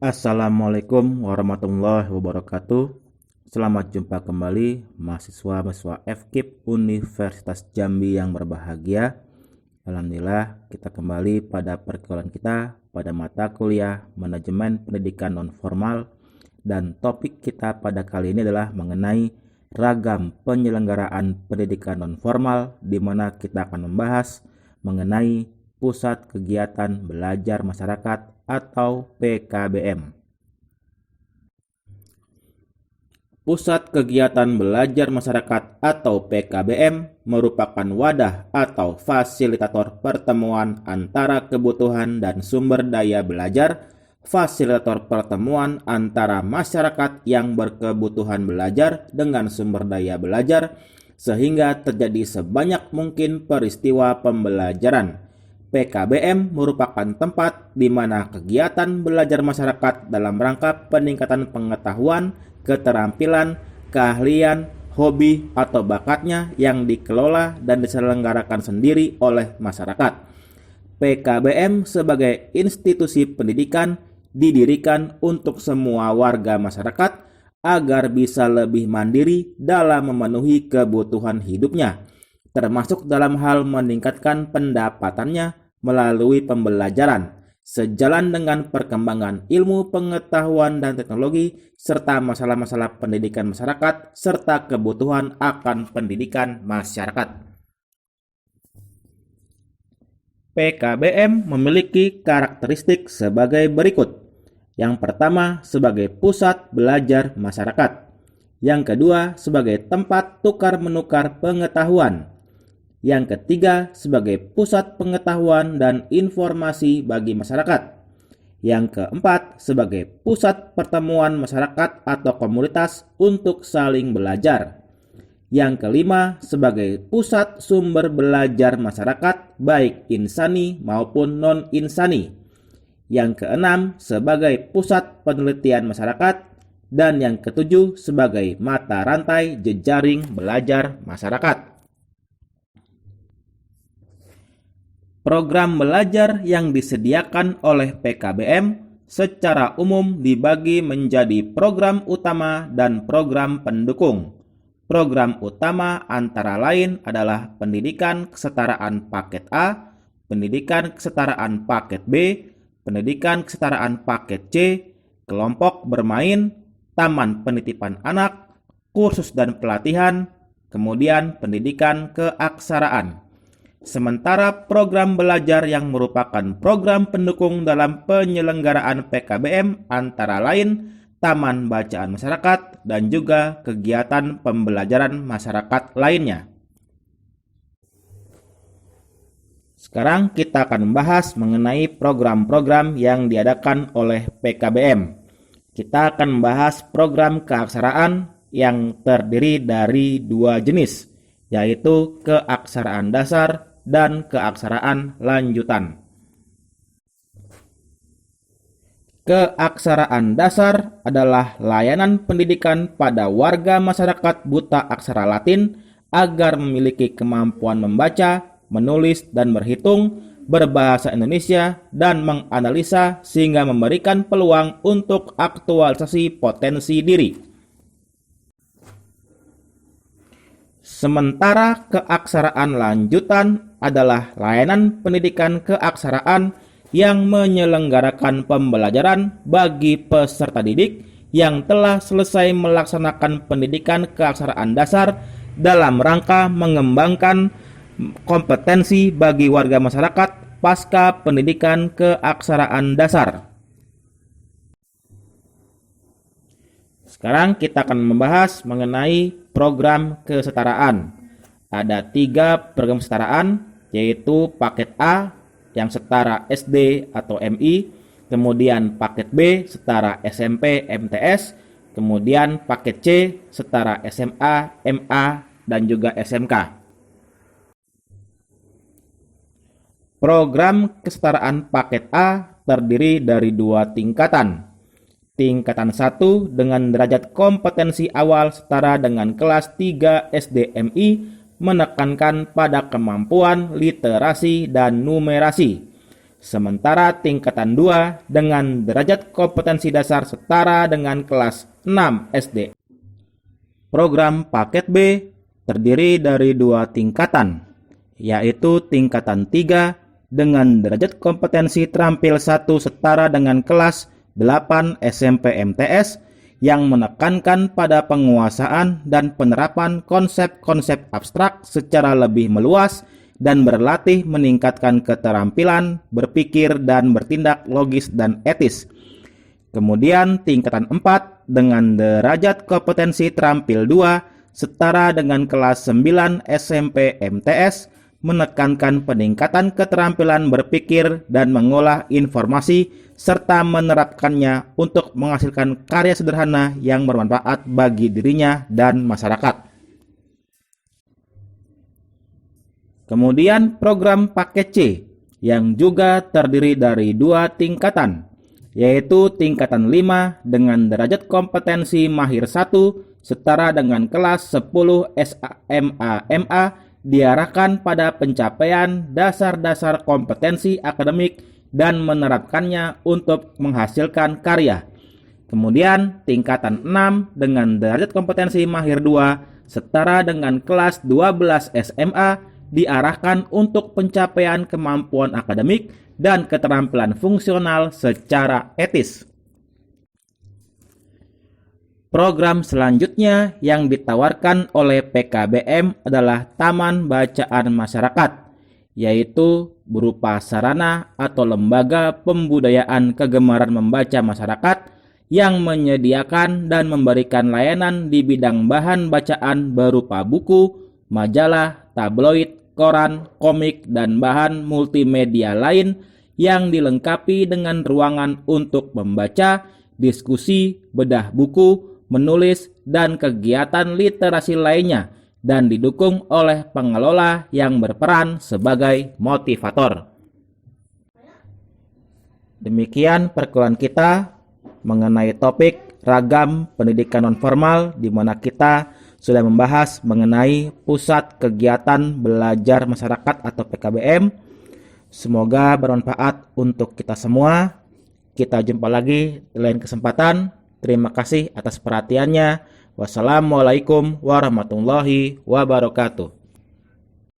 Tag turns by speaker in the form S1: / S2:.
S1: Assalamualaikum warahmatullahi wabarakatuh. Selamat jumpa kembali mahasiswa-mahasiswa FKIP Universitas Jambi yang berbahagia. Alhamdulillah kita kembali pada perkuliahan kita pada mata kuliah Manajemen Pendidikan Non-Formal, dan topik kita pada kali ini adalah mengenai ragam penyelenggaraan pendidikan non-formal, di mana kita akan membahas mengenai Pusat Kegiatan Belajar Masyarakat atau PKBM. Pusat Kegiatan Belajar Masyarakat atau PKBM merupakan wadah atau fasilitator pertemuan antara kebutuhan dan sumber daya belajar, fasilitator pertemuan antara masyarakat yang berkebutuhan belajar dengan sumber daya belajar, sehingga terjadi sebanyak mungkin peristiwa pembelajaran. PKBM merupakan tempat di mana kegiatan belajar masyarakat dalam rangka peningkatan pengetahuan, keterampilan, keahlian, hobi, atau bakatnya yang dikelola dan diselenggarakan sendiri oleh masyarakat. PKBM sebagai institusi pendidikan didirikan untuk semua warga masyarakat agar bisa lebih mandiri dalam memenuhi kebutuhan hidupnya, termasuk dalam hal meningkatkan pendapatannya melalui pembelajaran, sejalan dengan perkembangan ilmu pengetahuan dan teknologi, serta masalah-masalah pendidikan masyarakat, serta kebutuhan akan pendidikan masyarakat. PKBM memiliki karakteristik sebagai berikut. Yang pertama, sebagai pusat belajar masyarakat. Yang kedua, sebagai tempat tukar-menukar pengetahuan. Yang ketiga, sebagai pusat pengetahuan dan informasi bagi masyarakat. Yang keempat, sebagai pusat pertemuan masyarakat atau komunitas untuk saling belajar. Yang kelima, sebagai pusat sumber belajar masyarakat baik insani maupun non-insani. Yang keenam, sebagai pusat penelitian masyarakat. Dan yang ketujuh, sebagai mata rantai jejaring belajar masyarakat. Program belajar yang disediakan oleh PKBM secara umum dibagi menjadi program utama dan program pendukung. Program utama antara lain adalah pendidikan kesetaraan paket A, pendidikan kesetaraan paket B, pendidikan kesetaraan paket C, kelompok bermain, taman penitipan anak, kursus dan pelatihan, kemudian pendidikan keaksaraan. Sementara program belajar yang merupakan program pendukung dalam penyelenggaraan PKBM antara lain taman bacaan masyarakat dan juga kegiatan pembelajaran masyarakat lainnya. Sekarang kita akan membahas mengenai program-program yang diadakan oleh PKBM. Kita akan membahas program keaksaraan yang terdiri dari dua jenis, yaitu keaksaraan dasar dan keaksaraan lanjutan. Keaksaraan dasar adalah layanan pendidikan pada warga masyarakat buta aksara Latin agar memiliki kemampuan membaca, menulis, dan berhitung, berbahasa Indonesia, dan menganalisa sehingga memberikan peluang untuk aktualisasi potensi diri. Sementara keaksaraan lanjutan adalah layanan pendidikan keaksaraan yang menyelenggarakan pembelajaran bagi peserta didik yang telah selesai melaksanakan pendidikan keaksaraan dasar dalam rangka mengembangkan kompetensi bagi warga masyarakat pasca pendidikan keaksaraan dasar. Sekarang kita akan membahas mengenai program kesetaraan. Ada 3 program kesetaraan, yaitu paket A yang setara SD atau MI, kemudian paket B setara SMP MTS, kemudian paket C setara SMA, MA, dan juga SMK. Program kesetaraan paket A terdiri dari 2 tingkatan. Tingkatan 1 dengan derajat kompetensi awal setara dengan kelas 3 SDMI menekankan pada kemampuan literasi dan numerasi. sementara tingkatan 2 dengan derajat kompetensi dasar setara dengan kelas 6 SD. Program paket B terdiri dari 2 tingkatan, yaitu tingkatan 3 dengan derajat kompetensi terampil 1 setara dengan kelas 8 SMP MTS yang menekankan pada penguasaan dan penerapan konsep-konsep abstrak secara lebih meluas dan berlatih meningkatkan keterampilan berpikir dan bertindak logis dan etis. Kemudian tingkatan 4 dengan derajat kompetensi terampil 2 setara dengan kelas 9 SMP MTS menekankan peningkatan keterampilan berpikir dan mengolah informasi serta menerapkannya untuk menghasilkan karya sederhana yang bermanfaat bagi dirinya dan masyarakat. Kemudian program paket C yang juga terdiri dari 2 tingkatan, yaitu tingkatan 5 dengan derajat kompetensi mahir 1 setara dengan kelas 10 SMA-MA diarahkan pada pencapaian dasar-dasar kompetensi akademik dan menerapkannya untuk menghasilkan karya. Kemudian tingkatan 6 dengan derajat kompetensi mahir 2 setara dengan kelas 12 SMA diarahkan untuk pencapaian kemampuan akademik dan keterampilan fungsional secara etis. Program selanjutnya yang ditawarkan oleh PKBM adalah Taman Bacaan Masyarakat, yaitu berupa sarana atau lembaga pembudayaan kegemaran membaca masyarakat yang menyediakan dan memberikan layanan di bidang bahan bacaan berupa buku, majalah, tabloid, koran, komik, dan bahan multimedia lain yang dilengkapi dengan ruangan untuk membaca, diskusi, bedah buku, menulis, dan kegiatan literasi lainnya, dan didukung oleh pengelola yang berperan sebagai motivator. Demikian perkuliahan kita mengenai topik ragam pendidikan nonformal, di mana kita sudah membahas mengenai Pusat Kegiatan Belajar Masyarakat atau PKBM. Semoga bermanfaat untuk kita semua. Kita jumpa lagi di lain kesempatan. Terima kasih atas perhatiannya. Wassalamualaikum warahmatullahi wabarakatuh.